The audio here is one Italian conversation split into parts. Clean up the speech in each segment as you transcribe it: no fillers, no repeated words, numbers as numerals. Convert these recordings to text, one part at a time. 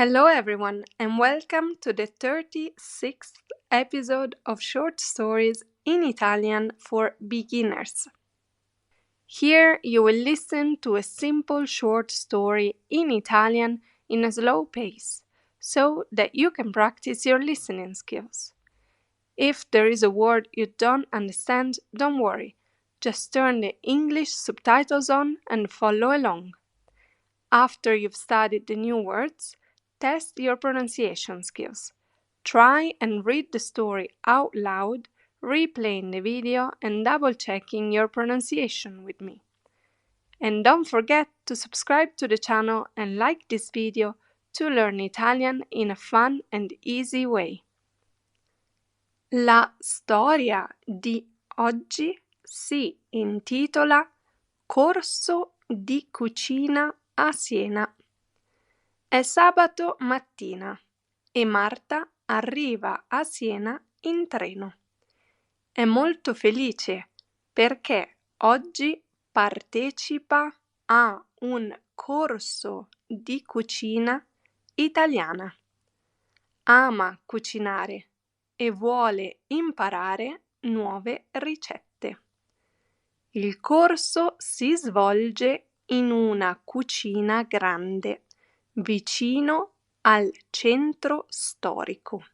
Hello, everyone, and welcome to the 36th episode of Short Stories in Italian for Beginners. Here you will listen to a simple short story in Italian in a slow pace so that you can practice your listening skills. If there is a word you don't understand, don't worry. Just turn the English subtitles on and follow along. After you've studied the new words, test your pronunciation skills. Try and read the story out loud, replaying the video and double-checking your pronunciation with me. And don't forget to subscribe to the channel and like this video to learn Italian in a fun and easy way. La storia di oggi si intitola Corso di cucina a Siena. È sabato mattina e Marta arriva a Siena in treno. È molto felice perché oggi partecipa a un corso di cucina italiana. Ama cucinare e vuole imparare nuove ricette. Il corso si svolge in una cucina grande, vicino al centro storico.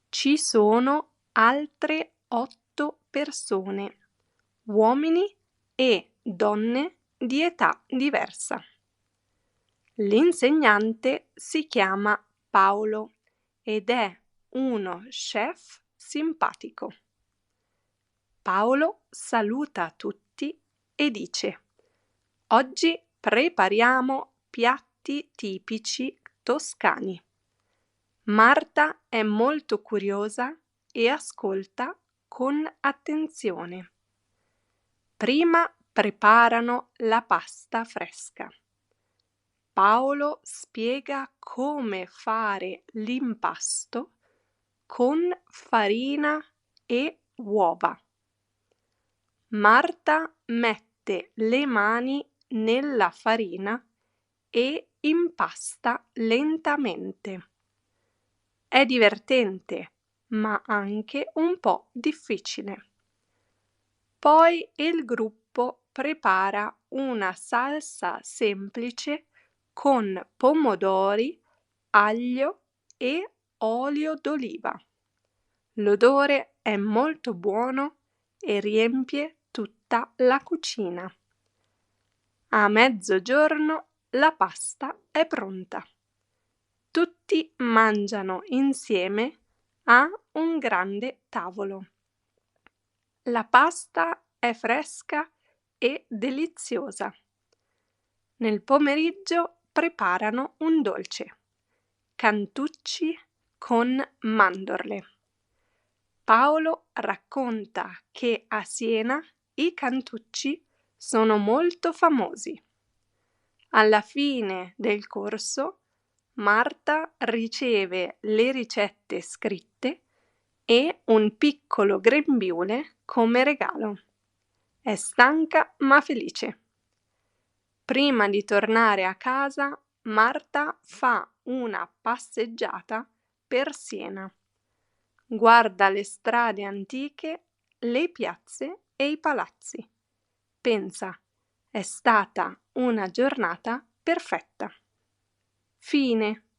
Ci sono altre 8 persone, uomini e donne di età diversa. L'insegnante si chiama Paolo ed è uno chef simpatico. Paolo saluta tutti e dice: Oggi prepariamo piatti tipici toscani. Marta è molto curiosa e ascolta con attenzione. Prima preparano la pasta fresca. Paolo spiega come fare l'impasto con farina e uova. Marta mette le mani nella farina e impasta lentamente. È divertente, ma anche un po' difficile. Poi il gruppo prepara una salsa semplice con pomodori, aglio e olio d'oliva. L'odore è molto buono e riempie tutta la cucina. A mezzogiorno la pasta è pronta. Tutti mangiano insieme a un grande tavolo. La pasta è fresca e deliziosa. Nel pomeriggio preparano un dolce, cantucci con mandorle. Paolo racconta che a Siena i cantucci sono molto famosi. Alla fine del corso, Marta riceve le ricette scritte e un piccolo grembiule come regalo. È stanca ma felice. Prima di tornare a casa, Marta fa una passeggiata per Siena. Guarda le strade antiche, le piazze e i palazzi. Pensa, è stata una giornata perfetta. Fine.